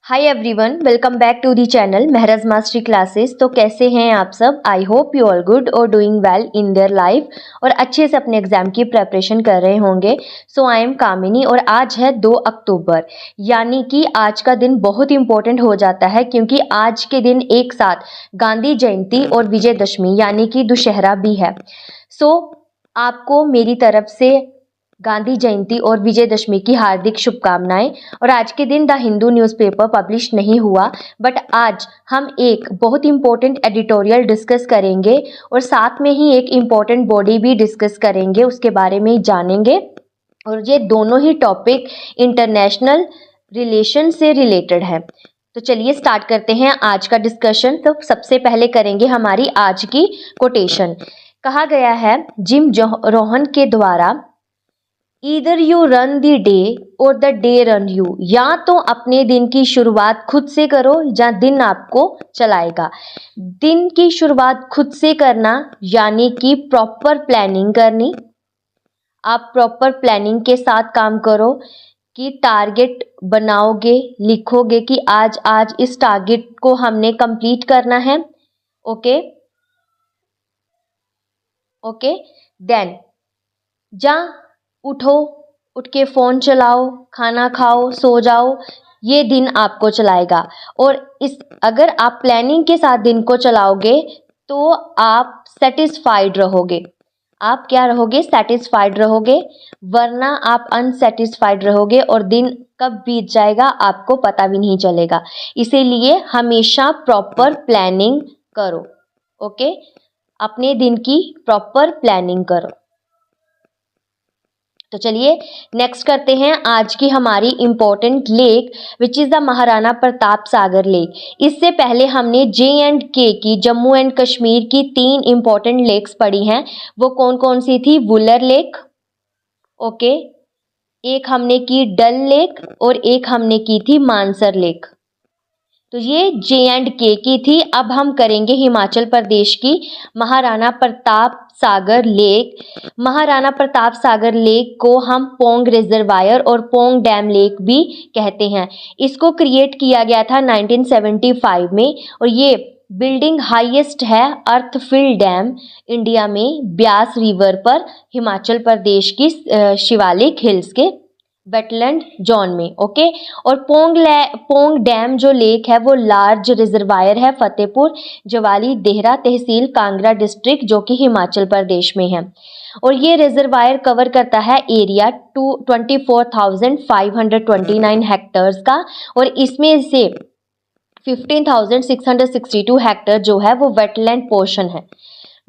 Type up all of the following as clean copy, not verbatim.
Hi everyone, welcome back to the channel महरज mastery classes. तो कैसे हैं आप सब? I hope you all good और doing well in their life और अच्छे से अपने एग्जाम की प्रेपरेशन कर रहे होंगे। सो आई एम कामिनी और आज है 2 अक्टूबर, यानी कि आज का दिन बहुत इंपॉर्टेंट हो जाता है क्योंकि आज के दिन एक साथ गांधी जयंती और विजयदशमी यानी कि दुशहरा भी है। सो आपको मेरी तरफ से गांधी जयंती और विजयदशमी की हार्दिक शुभकामनाएं। और आज के दिन द हिंदू न्यूज़पेपर पब्लिश नहीं हुआ, बट आज हम एक बहुत इंपॉर्टेंट एडिटोरियल डिस्कस करेंगे और साथ में ही एक इम्पॉर्टेंट बॉडी भी डिस्कस करेंगे, उसके बारे में जानेंगे। और ये दोनों ही टॉपिक इंटरनेशनल रिलेशन से रिलेटेड है। तो चलिए स्टार्ट करते हैं आज का डिस्कशन। तो सबसे पहले करेंगे हमारी आज की कोटेशन। कहा गया है जिम रोहन के द्वारा, either you run the day और द डे रन यू, या तो अपने दिन की शुरुआत खुद से करो या दिन आपको चलाएगा। दिन की शुरुआत खुद से करना यानी कि प्रॉपर प्लानिंग करनी। आप प्रॉपर प्लानिंग के साथ काम करो कि टारगेट बनाओगे, लिखोगे कि आज आज इस टारगेट को हमने कंप्लीट करना है। ओके ओके देन जा उठो, उठ के फ़ोन चलाओ, खाना खाओ, सो जाओ। ये दिन आपको चलाएगा। और इस अगर आप प्लानिंग के साथ दिन को चलाओगे तो आप सेटिस्फाइड रहोगे। आप क्या रहोगे? सेटिस्फाइड रहोगे, वरना आप अनसेटिस्फाइड रहोगे और दिन कब बीत जाएगा आपको पता भी नहीं चलेगा। इसीलिए हमेशा प्रॉपर प्लानिंग करो। ओके, अपने दिन की प्रॉपर प्लानिंग करो। तो चलिए नेक्स्ट करते हैं आज की हमारी important lake, which is the Maharana Pratap Sagar lake. इससे पहले हमने J&K की, जम्मू एंड कश्मीर की 3 इम्पोर्टेंट लेक्स पढ़ी हैं। वो कौन कौन सी थी? वुलर लेक, ओके, एक हमने की डल लेक और एक हमने की थी मानसर लेक। तो ये J&K की थी। अब हम करेंगे हिमाचल प्रदेश की महाराणा प्रताप सागर लेक। महाराणा प्रताप सागर लेक को हम पोंग रिजर्वायर और पोंग डैम लेक भी कहते हैं। इसको क्रिएट किया गया था 1975 में और ये बिल्डिंग हाईएस्ट है अर्थफिल डैम इंडिया में, ब्यास रिवर पर, हिमाचल प्रदेश की शिवालिक हिल्स के वेटलैंड जोन में। ओके, और पोंग डैम जो लेक है वो लार्ज रिजर्वायर है, फतेहपुर जवाली देहरा तहसील कांगड़ा डिस्ट्रिक्ट, जो कि हिमाचल प्रदेश में है। और ये रिजर्वायर कवर करता है एरिया 24,529 हेक्टर्स का, और इसमें से 15,662 हेक्टर जो है वो वेटलैंड पोर्शन है।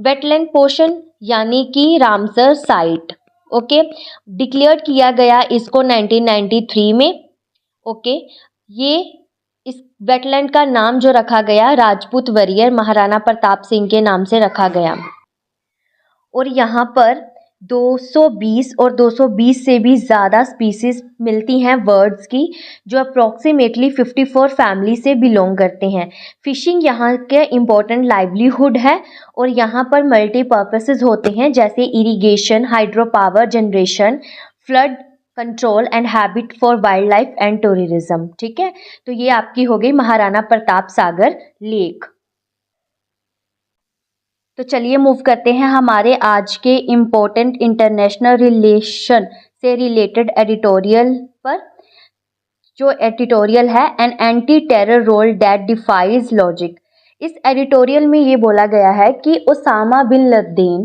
वेटलैंड पोर्शन यानी कि रामसर साइट। ओके, डिक्लेयर किया गया इसको 1993 में। ओके, ये इस वेटलैंड का नाम जो रखा गया राजपूत वरियर महाराणा प्रताप सिंह के नाम से रखा गया। और यहाँ पर 220 और 220 से भी ज़्यादा स्पीसीज मिलती हैं बर्ड्स की, जो अप्रॉक्सीमेटली 54 फैमिली से बिलोंग करते हैं। फिशिंग यहाँ के इम्पोर्टेंट लाइवलीहुड है और यहाँ पर मल्टीपर्पसेस होते हैं, जैसे irrigation, hydro power generation, flood control and habit for wild life and tourism. ठीक है, तो ये आपकी हो गई महाराणा प्रताप सागर लेक। तो चलिए मूव करते हैं हमारे आज के इम्पोर्टेंट इंटरनेशनल रिलेशन से रिलेटेड एडिटोरियल पर। जो एडिटोरियल है an anti terror role that defies logic. इस एडिटोरियल में ये बोला गया है कि ओसामा बिन लदेन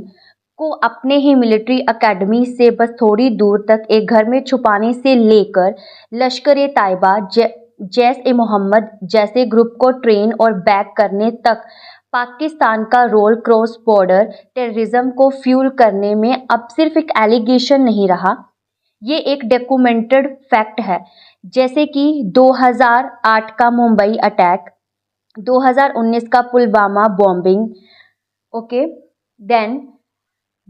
को अपने ही मिलिट्री एकेडमी से बस थोड़ी दूर तक एक घर में छुपाने से लेकर लश्कर ए तैयबा, जैश ए मोहम्मद जैसे ग्रुप को ट्रेन और बैक करने तक पाकिस्तान का रोल क्रॉस बॉर्डर टेररिज्म को फ्यूल करने में अब सिर्फ एक एलिगेशन नहीं रहा, ये एक डॉक्यूमेंटेड फैक्ट है। जैसे कि 2008 का मुंबई अटैक, 2019 का पुलवामा बॉम्बिंग, ओके, देन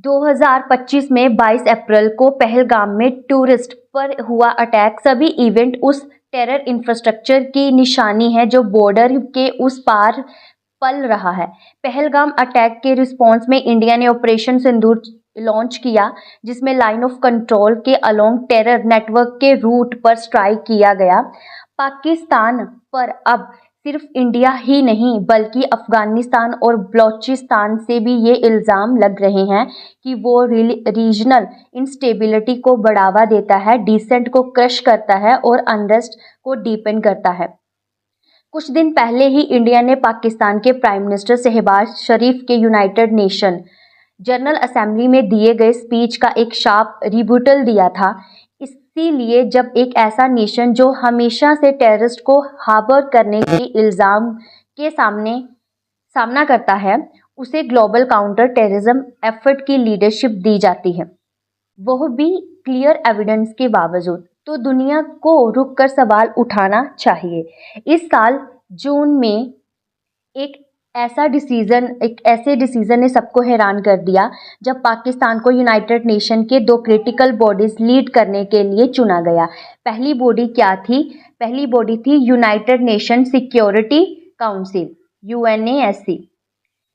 2025 में 22 अप्रैल को पहलगाम में टूरिस्ट पर हुआ अटैक। सभी इवेंट उस टेरर इंफ्रास्ट्रक्चर की निशानी है जो बॉर्डर के उस पार पल रहा है। पहलगाम अटैक के रिस्पॉन्स में इंडिया ने ऑपरेशन सिंदूर लॉन्च किया, जिसमें लाइन ऑफ कंट्रोल के अलोंग टेरर नेटवर्क के रूट पर स्ट्राइक किया गया। पाकिस्तान पर अब सिर्फ इंडिया ही नहीं बल्कि अफगानिस्तान और बलूचिस्तान से भी ये इल्ज़ाम लग रहे हैं कि वो रीजनल इंस्टेबिलिटी को बढ़ावा देता है, डिसेंट को क्रश करता है और अनरेस्ट को डीपेन करता है। कुछ दिन पहले ही इंडिया ने पाकिस्तान के प्राइम मिनिस्टर शहबाज शरीफ के यूनाइटेड नेशन जनरल असेंबली में दिए गए स्पीच का एक शार्प रिबूटल दिया था। इसीलिए जब एक ऐसा नेशन जो हमेशा से टेररिस्ट को हार्बर करने के इल्ज़ाम के सामना करता है, उसे ग्लोबल काउंटर टेररिज्म एफर्ट की लीडरशिप दी जाती है, वह भी क्लियर एविडेंस के बावजूद, तो दुनिया को रुक कर सवाल उठाना चाहिए। इस साल जून में एक ऐसे डिसीजन ने सबको हैरान कर दिया जब पाकिस्तान को यूनाइटेड नेशन के 2 क्रिटिकल बॉडीज लीड करने के लिए चुना गया। पहली बॉडी क्या थी? पहली बॉडी थी United nation security council, UNASC।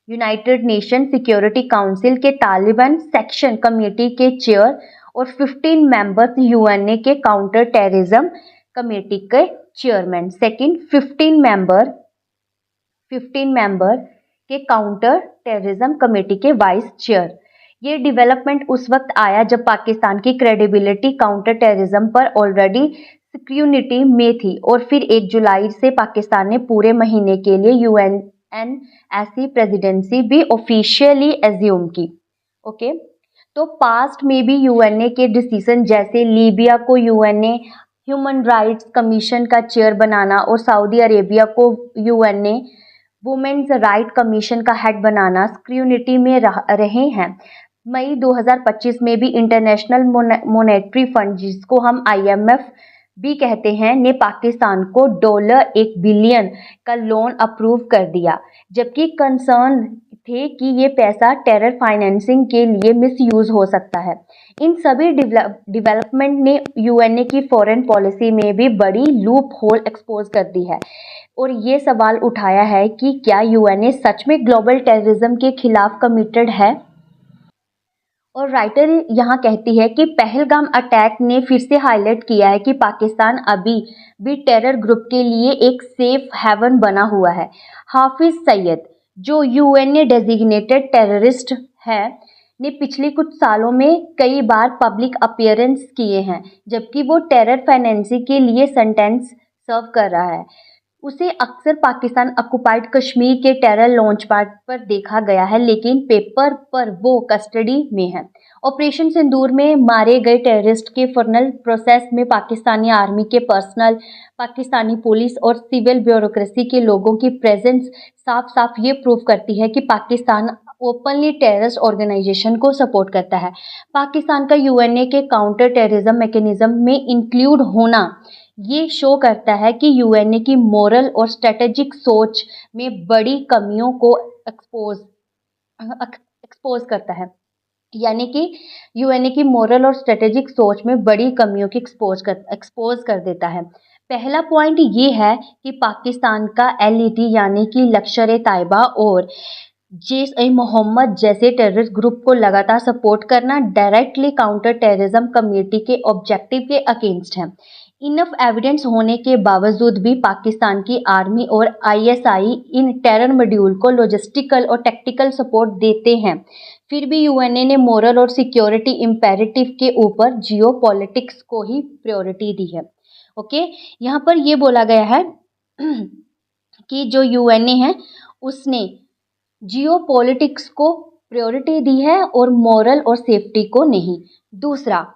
United nation security council के तालिबान सेक्शन कमेटी के चेयर और 15 मेंबर्स यूएनए के काउंटर टेररिज्म कमेटी के चेयरमैन। सेकंड 15 मेंबर के काउंटर टेररिज्म कमेटी के वाइस चेयर। ये डेवलपमेंट उस वक्त आया जब पाकिस्तान की क्रेडिबिलिटी काउंटर टेररिज्म पर ऑलरेडी स्क्रूनिटी में थी और फिर 1 जुलाई से पाकिस्तान ने पूरे महीने के लिए UNSC प्रेसिडेंसी भी ऑफिशियली एज्यूम की। ओके, तो पास्ट में भी यूएनए के डिसीजन जैसे लीबिया को यूएनए ह्यूमन राइट्स कमीशन का चेयर बनाना और सऊदी अरेबिया को यूएनए वुमेन्स राइट कमीशन का हेड बनाना स्क्रूनिटी में रहे हैं। मई 2025 में भी इंटरनेशनल मॉनेटरी फंड, जिसको हम IMF भी कहते हैं, ने पाकिस्तान को $1 बिलियन का लोन अप्रूव कर दिया, जबकि कंसर्न थे कि ये पैसा टेरर फाइनेंसिंग के लिए मिसयूज हो सकता है। इन सभी डेवलपमेंट ने यूएनए की फॉरेन पॉलिसी में भी बड़ी लूप होल एक्सपोज कर दी है और ये सवाल उठाया है कि क्या यूएनए सच में ग्लोबल टेररिज्म के खिलाफ कमिटेड है। और राइटर यहाँ कहती है कि पहलगाम अटैक ने फिर से हाईलाइट किया है कि पाकिस्तान अभी भी टेरर ग्रुप के लिए एक सेफ हेवन बना हुआ है। हाफिज सईद, जो यूएनए डेजिग्नेटेड टेररिस्ट है, ने पिछले कुछ सालों में कई बार पब्लिक अपीयरेंस किए हैं, जबकि वो टेरर फाइनेंसिंग के लिए सेंटेंस सर्व कर रहा है। उसे अक्सर पाकिस्तान ऑक्युपाइड कश्मीर के टेरर लॉन्च पैड पर देखा गया है, लेकिन पेपर पर वो कस्टडी में है। ऑपरेशन सिंदूर में मारे गए टेररिस्ट के फर्नल प्रोसेस में पाकिस्तानी आर्मी के पर्सनल, पाकिस्तानी पुलिस और सिविल ब्यूरोक्रेसी के लोगों की प्रेजेंस साफ साफ ये प्रूव करती है कि पाकिस्तान ओपनली टेररिस्ट ऑर्गेनाइजेशन को सपोर्ट करता है। पाकिस्तान का यूएनए के काउंटर टेररिज्म मैकेनिज्म में इंक्लूड होना ये शो करता है कि यूएनए की मोरल और स्ट्रेटेजिक सोच में बड़ी कमियों को एक्सपोज करता है, यानी कि यूएनए की मोरल और स्ट्रेटेजिक सोच में बड़ी कमियों की एक्सपोज कर देता है। पहला पॉइंट ये है कि पाकिस्तान का LET यानी कि लश्कर-ए-तैयबा और जैश-ए-मोहम्मद जैसे टेररिस्ट ग्रुप को लगातार सपोर्ट करना डायरेक्टली काउंटर टेररिज्म कमेटी के ऑब्जेक्टिव के अगेंस्ट है। इनफ एविडेंस होने के बावजूद भी पाकिस्तान की आर्मी और ISI इन टेरर मॉड्यूल को लॉजिस्टिकल और टेक्टिकल सपोर्ट देते हैं। फिर भी यूएनए ने मोरल और सिक्योरिटी इम्पेरेटिव के ऊपर जियोपॉलिटिक्स को ही प्रायोरिटी दी है। ओके, यहाँ पर ये बोला गया है कि जो यूएनए है उसने जियोपॉलिटिक्स को प्रायोरिटी दी है और मोरल और सेफ्टी को नहीं। दूसरा,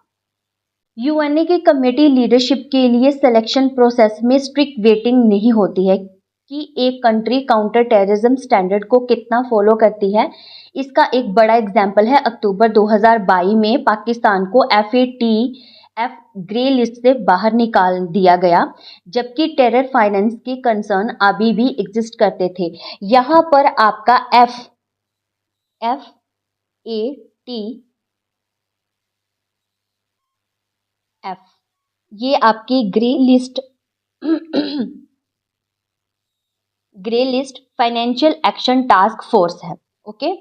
यूएनए की कमेटी लीडरशिप के लिए सिलेक्शन प्रोसेस में स्ट्रिक्ट वेटिंग नहीं होती है कि एक कंट्री काउंटर टेररिज्म स्टैंडर्ड को कितना फॉलो करती है। इसका एक बड़ा एग्जाम्पल है अक्टूबर 2022 में पाकिस्तान को FATF ग्रे लिस्ट से बाहर निकाल दिया गया, जबकि टेरर फाइनेंस के कंसर्न अभी भी एग्जिस्ट करते थे। यहाँ पर आपका FATF ये आपकी grey list financial action task force है। ओके,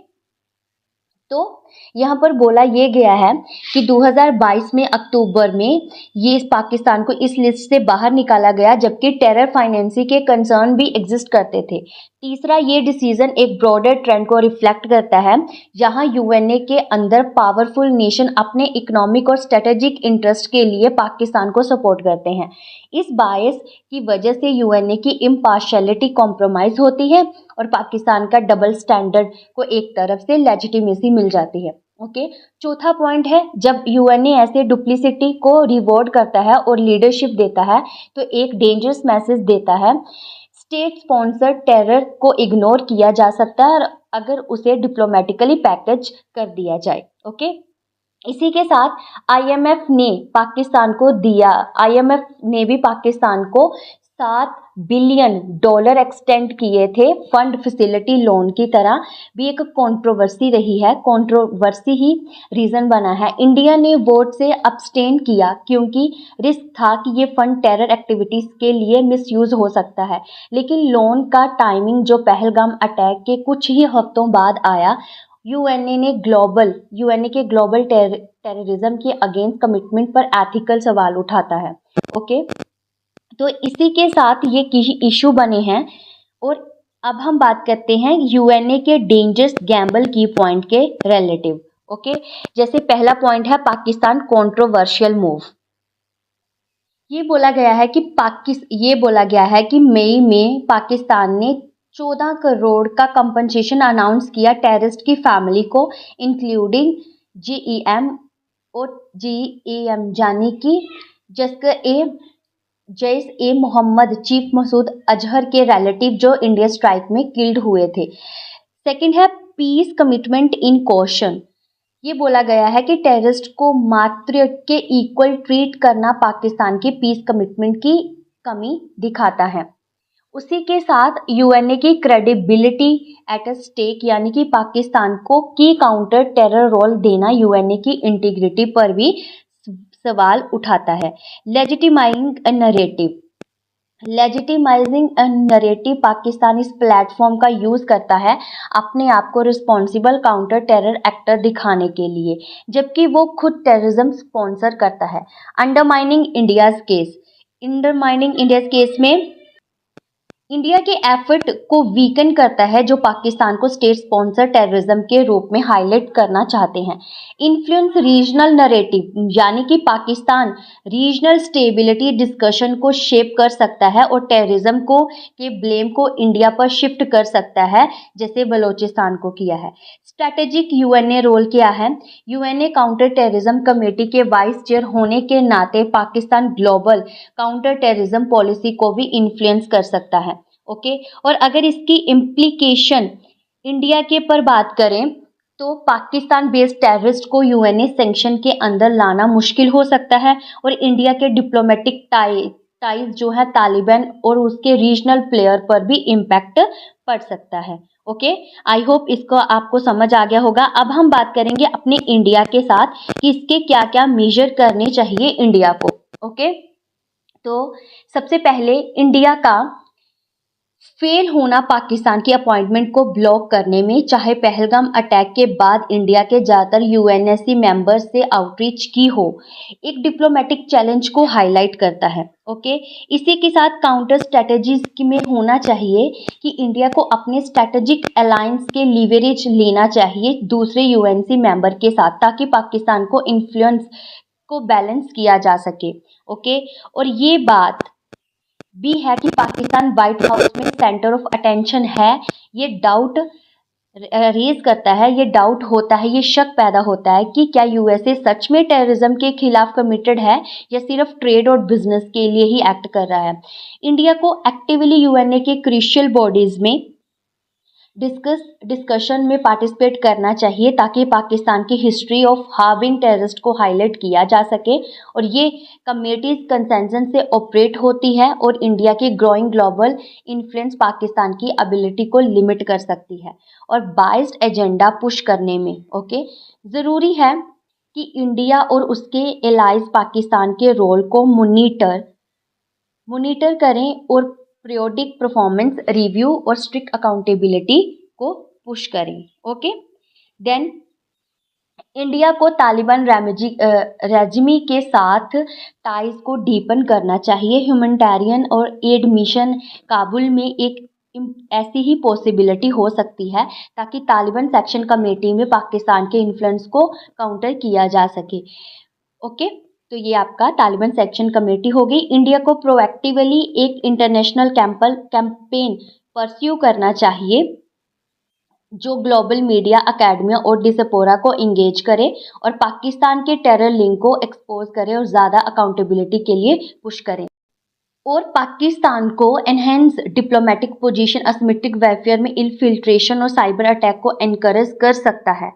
तो यहाँ पर बोला ये गया है कि 2022 में अक्टूबर में ये पाकिस्तान को इस लिस्ट से बाहर निकाला गया, जबकि टेरर फाइनेंसिंग के कंसर्न भी एग्जिस्ट करते थे। तीसरा, ये डिसीजन एक ब्रॉडर ट्रेंड को रिफ्लेक्ट करता है, जहां यूएनए के अंदर पावरफुल नेशन अपने इकोनॉमिक और स्ट्रेटेजिक इंटरेस्ट के लिए पाकिस्तान को सपोर्ट करते हैं। इस बायस की वजह से यूएनए की इम्पार्शियलिटी कॉम्प्रोमाइज होती है और पाकिस्तान का डबल स्टैंडर्ड को एक तरफ से लेजिटिमेसी मिल जाती है। ओके, चौथा पॉइंट है, जब यूएनए ऐसे डुप्लिसिटी को रिवॉर्ड करता है और लीडरशिप देता है तो एक डेंजरस मैसेज देता है। स्टेट स्पॉन्सर्ड टेरर को इग्नोर किया जा सकता है अगर उसे डिप्लोमेटिकली पैकेज कर दिया जाए। ओके, इसी के साथ आईएमएफ ने भी पाकिस्तान को $7 बिलियन एक्सटेंड किए थे फंड फैसिलिटी लोन की तरह। भी एक कंट्रोवर्सी रही है, कंट्रोवर्सी ही रीज़न बना है। इंडिया ने वोट से अब्सटेन किया क्योंकि रिस्क था कि ये फंड टेरर एक्टिविटीज़ के लिए मिसयूज़ हो सकता है, लेकिन लोन का टाइमिंग जो पहलगाम अटैक के कुछ ही हफ्तों बाद आया, यूएनए के ग्लोबल टेररिज्म के अगेंस्ट कमिटमेंट पर एथिकल सवाल उठाता है। ओके, तो इसी के साथ ये इशू बने हैं। और अब हम बात करते हैं यूएनए के डेंजरस गैम्बल की पॉइंट के रिलेटिव। ओके, जैसे पहला पॉइंट है पाकिस्तान कंट्रोवर्शियल मूव। ये बोला गया है कि मई में पाकिस्तान ने 14 करोड़ का कंपनसेशन अनाउंस किया टेररिस्ट की फैमिली को, इंक्लूडिंग जीईएम और जीईएम यानी कि जैश ए मोहम्मद चीफ मसूद अजहर के रिलेटिव जो इंडिया स्ट्राइक में किल्ड हुए थे। सेकंड है पीस कमिटमेंट इन क्वेश्चन। ये बोला गया है कि टेररिस्ट को मात्र के इक्वल ट्रीट करना पाकिस्तान की पीस कमिटमेंट की कमी दिखाता है। उसी के साथ यूएनए की क्रेडिबिलिटी एट स्टेक, यानी कि पाकिस्तान को की काउंटर टेरर रोल देना यूएनए की इंटीग्रिटी पर भी सवाल उठाता है। लेजिटिमाइजिंग नरेटिव पाकिस्तान इस प्लेटफॉर्म का यूज़ करता है अपने आप को रिस्पॉन्सिबल काउंटर टेरर एक्टर दिखाने के लिए, जबकि वो खुद टेररिज्म स्पॉन्सर करता है। अंडरमाइनिंग इंडियाज़ केस में इंडिया के एफर्ट को वीकन करता है, जो पाकिस्तान को स्टेट स्पॉन्सर टेररिज्म के रूप में हाईलाइट करना चाहते हैं। इन्फ्लुएंस रीजनल नरेटिव, यानी कि पाकिस्तान रीजनल स्टेबिलिटी डिस्कशन को शेप कर सकता है और टेररिज्म के ब्लेम को इंडिया पर शिफ्ट कर सकता है, जैसे बलोचिस्तान को किया है। स्ट्रैटेजिक यूएनए रोल क्या है? यूएनए काउंटर टेररिज्म कमेटी के वाइस चेयर होने के नाते Pakistan global counter terrorism policy को भी इन्फ्लुएंस कर सकता है। ओके, और अगर इसकी इम्प्लीकेशन इंडिया के पर बात करें तो पाकिस्तान बेस्ड टेररिस्ट को यूएनए सैंक्शन के अंदर लाना मुश्किल हो सकता है और इंडिया के डिप्लोमेटिक टाइज जो है तालिबान और उसके रीजनल प्लेयर पर भी इम्पैक्ट पड़ सकता है। ओके, आई होप इसको आपको समझ आ गया होगा। अब हम बात करेंगे अपने इंडिया के साथ कि इसके क्या क्या मेजर करने चाहिए इंडिया को। ओके, तो सबसे पहले इंडिया का फेल होना पाकिस्तान की अपॉइंटमेंट को ब्लॉक करने में, चाहे पहलगाम अटैक के बाद इंडिया के ज़्यादातर यूएनएससी मेंबर्स से आउटरीच की हो, एक डिप्लोमेटिक चैलेंज को हाईलाइट करता है। ओके, इसी के साथ काउंटर स्ट्रेटजीज में होना चाहिए कि इंडिया को अपने स्ट्रेटेजिक अलायंस के लीवरेज लेना चाहिए दूसरे यूएनसी मेंबर के साथ, ताकि पाकिस्तान को इन्फ्लुएंस को बैलेंस किया जा सके। ओके, और ये बात भी है कि पाकिस्तान व्हाइट हाउस में सेंटर ऑफ अटेंशन है। ये डाउट रेज करता है, ये डाउट होता है, ये शक पैदा होता है कि क्या यूएसए सच में टेररिज्म के खिलाफ कमिटेड है या सिर्फ ट्रेड और बिजनेस के लिए ही एक्ट कर रहा है। इंडिया को एक्टिवली यूएनए के क्रूशियल बॉडीज में डिस्कशन में पार्टिसिपेट करना चाहिए, ताकि पाकिस्तान की हिस्ट्री ऑफ हार्बिंग टेररिस्ट को हाईलाइट किया जा सके। और ये कमेटीज कंसेंसस से ऑपरेट होती है और इंडिया की ग्रोइंग ग्लोबल इन्फ्लुएंस पाकिस्तान की एबिलिटी को लिमिट कर सकती है और बाइस्ड एजेंडा पुश करने में। ओके, ज़रूरी है कि इंडिया और उसके एलाइज पाकिस्तान के रोल को मॉनिटर करें और पीरियोडिक परफॉर्मेंस रिव्यू और स्ट्रिक्ट अकाउंटेबिलिटी को पुश करें। ओके, देन इंडिया को तालिबान रेजिमी के साथ टाइज को डीपन करना चाहिए। ह्यूमैनिटेरियन और एड मिशन काबुल में एक ऐसी ही पॉसिबिलिटी हो सकती है ताकि तालिबान सेक्शन कमेटी में पाकिस्तान के इन्फ्लुएंस को काउंटर किया जा सके। ओके, तो ये आपका तालिबान सेक्शन कमेटी हो गई। इंडिया को प्रोएक्टिवली एक इंटरनेशनल कैंपेन परस्यू करना चाहिए जो ग्लोबल मीडिया अकेडमिया और डिसपोरा को इंगेज करे और पाकिस्तान के टेरर लिंक को एक्सपोज करे और ज़्यादा अकाउंटेबिलिटी के लिए पुश करें। और पाकिस्तान को enhance diplomatic position asymmetric welfare में इन्फिल्ट्रेशन और साइबर अटैक को एनकरेज कर सकता है।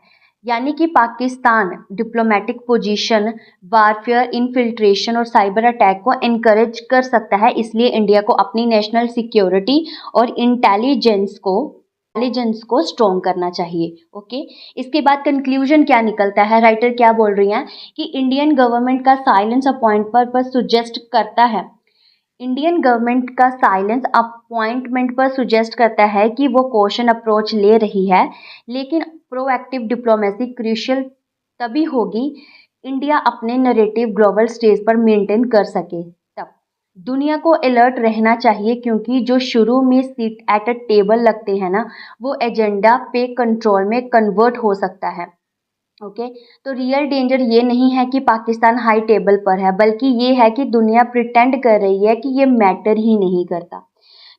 यानी कि Pakistan diplomatic position warfare infiltration और साइबर अटैक को एनकरेज कर सकता है, इसलिए इंडिया को अपनी नेशनल सिक्योरिटी और इंटेलिजेंस को स्ट्रॉन्ग करना चाहिए। ओके, इसके बाद कंक्लूजन क्या निकलता है, राइटर क्या बोल रही हैं कि इंडियन गवर्नमेंट का साइलेंस अपॉइंटमेंट पर सुजेस्ट करता है इंडियन गवर्नमेंट का साइलेंस अपॉइंटमेंट पर सुजेस्ट करता है कि वो कॉशन अप्रोच ले रही है, लेकिन प्रोएक्टिव डिप्लोमेसी क्रूशियल तभी होगी इंडिया अपने नैरेटिव ग्लोबल स्टेज पर मेंटेन कर सके। तब दुनिया को अलर्ट रहना चाहिए क्योंकि जो शुरू में सीट एट अ टेबल लगते हैं ना, वो एजेंडा पे कंट्रोल में कन्वर्ट हो सकता है। ओके, तो रियल डेंजर ये नहीं है कि पाकिस्तान हाई टेबल पर है, बल्कि ये है कि दुनिया प्रिटेंड कर रही है कि ये मैटर ही नहीं करता।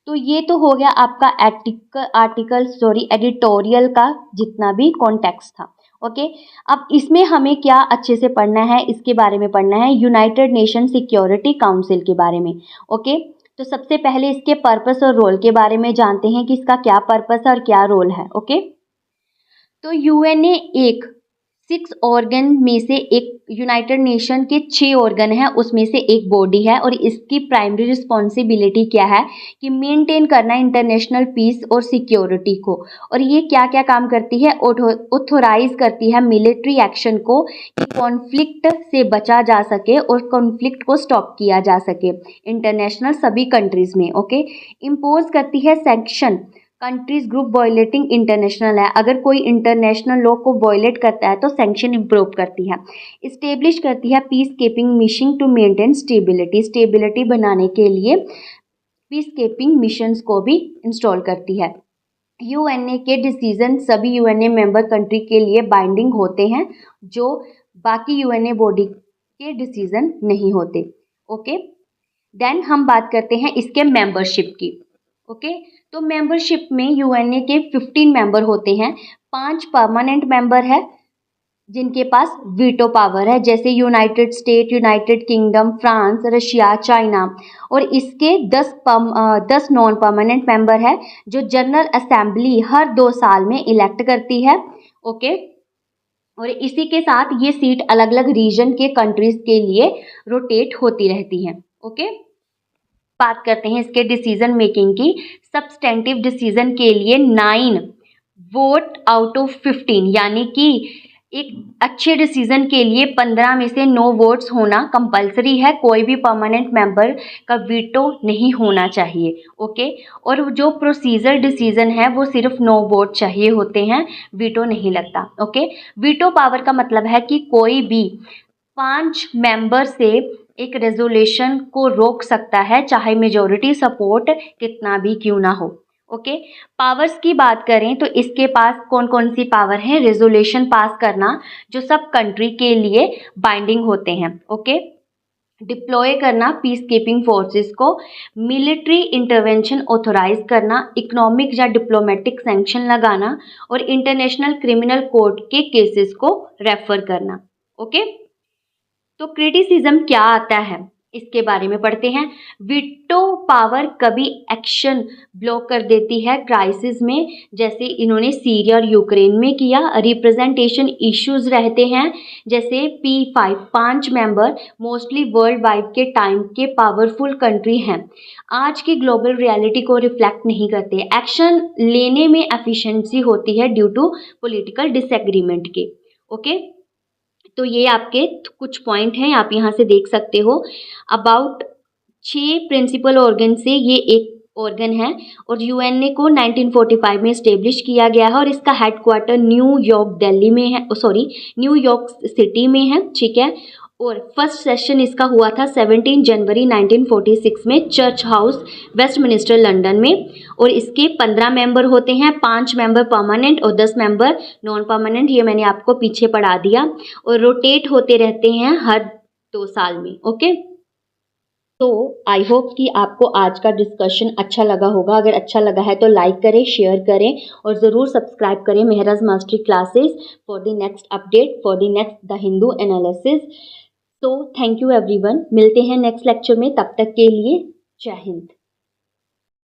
तो ये तो हो गया आपका एडिटोरियल का जितना भी कॉन्टेक्स्ट था। ओके, अब इसमें हमें क्या अच्छे से पढ़ना है, इसके बारे में पढ़ना है यूनाइटेड नेशन सिक्योरिटी काउंसिल के बारे में। ओके, तो सबसे पहले इसके पर्पस और रोल के बारे में जानते हैं कि इसका क्या पर्पस है और क्या रोल है। ओके, तो यूएनए एक 6 ऑर्गन में से एक, यूनाइटेड नेशन के 6 ऑर्गन है उसमें से एक बॉडी है और इसकी प्राइमरी रिस्पॉन्सिबिलिटी क्या है कि मेंटेन करना इंटरनेशनल पीस और सिक्योरिटी को। और ये क्या क्या काम करती है, ऑथोराइज करती है मिलिट्री एक्शन को कि कॉन्फ्लिक्ट से बचा जा सके और कॉन्फ्लिक्ट को स्टॉप किया जा सके इंटरनेशनल सभी कंट्रीज में। ओके, इम्पोज करती है sanction countries group violating international है, अगर कोई इंटरनेशनल लॉ को वायलेट करता है तो सैंक्शन इम्प्रूव करती है। इस्टेब्लिश करती है peacekeeping mission to maintain stability बनाने के लिए पीस कीपिंग मिशंस को भी इंस्टॉल करती है। यूएनए के डिसीजन सभी यूएनए मेंबर कंट्री के लिए बाइंडिंग होते हैं, जो बाकी यूएनए बॉडी के डिसीजन नहीं होते। ओके, देन हम बात करते हैं इसके मेंबरशिप की। ओके, तो मेंबरशिप में यूएनए के 15 मेंबर होते हैं, 5 परमानेंट मेंबर है जिनके पास वीटो पावर है, जैसे United state, United kingdom, France, Russia, China. और इसके 10 नॉन परमानेंट मेंबर है जो जनरल असेंबली हर 2 साल में इलेक्ट करती है। ओके, और इसी के साथ ये सीट अलग अलग रीजन के कंट्रीज के लिए रोटेट होती रहती हैं। ओके, बात करते हैं इसके डिसीजन मेकिंग की। सब्सटेंटिव डिसीजन के लिए 9 वोट आउट ऑफ 15, यानी कि एक अच्छे डिसीजन के लिए 15 में से 9 वोट्स होना कंपलसरी है, कोई भी परमानेंट मेंबर का वीटो नहीं होना चाहिए। ओके, और जो प्रोसीजर डिसीजन है वो सिर्फ 9 वोट चाहिए होते हैं, वीटो नहीं लगता। ओके, वीटो पावर का मतलब है कि कोई भी 5 मेंबर से एक रेजोल्यूशन को रोक सकता है, चाहे मेजॉरिटी सपोर्ट कितना भी क्यों ना हो। ओके, पावर्स की बात करें तो इसके पास कौन कौन सी पावर है, रेजोल्यूशन पास करना जो सब कंट्री के लिए बाइंडिंग होते हैं। ओके, डिप्लॉय करना पीस कीपिंग फोर्सेस को, मिलिट्री इंटरवेंशन ऑथोराइज करना, इकोनॉमिक या डिप्लोमेटिक सैंक्शन लगाना और इंटरनेशनल क्रिमिनल कोर्ट के केसेस को रेफर करना। ओके, तो क्रिटिसिज्म क्या आता है इसके बारे में पढ़ते हैं। वीटो पावर कभी एक्शन ब्लॉक कर देती है क्राइसिस में, जैसे इन्होंने सीरिया और यूक्रेन में किया। रिप्रेजेंटेशन इश्यूज रहते हैं, जैसे P5 5 member mostly world wide के टाइम के पावरफुल कंट्री हैं, आज की ग्लोबल रियलिटी को रिफ्लेक्ट नहीं करते। एक्शन लेने में एफिशिएंसी होती है ड्यू टू पॉलिटिकल डिसएग्रीमेंट के। ओके, तो ये आपके कुछ पॉइंट हैं, आप यहाँ से देख सकते हो। अबाउट 6 प्रिंसिपल ऑर्गन से ये एक ऑर्गन है और यूएनए को 1945 में इस्टेब्लिश किया गया है और इसका हेडक्वार्टर न्यूयॉर्क दिल्ली में है, सॉरी न्यूयॉर्क सिटी में है, ठीक है। और फर्स्ट सेशन इसका हुआ था 17 जनवरी 1946 में चर्च हाउस वेस्टमिनिस्टर लंदन में। और इसके 15 मेंबर होते हैं, 5 मेंबर परमानेंट और 10 मेंबर नॉन परमानेंट, ये मैंने आपको पीछे पढ़ा दिया। और रोटेट होते रहते हैं हर 2 साल में, ओके। तो आई होप कि आपको आज का डिस्कशन अच्छा लगा होगा। अगर अच्छा लगा है तो लाइक करें, शेयर करें और ज़रूर सब्सक्राइब करें Mehraj mastery classes for the next update, for the next the Hindu analysis. तो थैंक यू एवरीवन, मिलते हैं नेक्स्ट लेक्चर में, तब तक के लिए जय हिंद।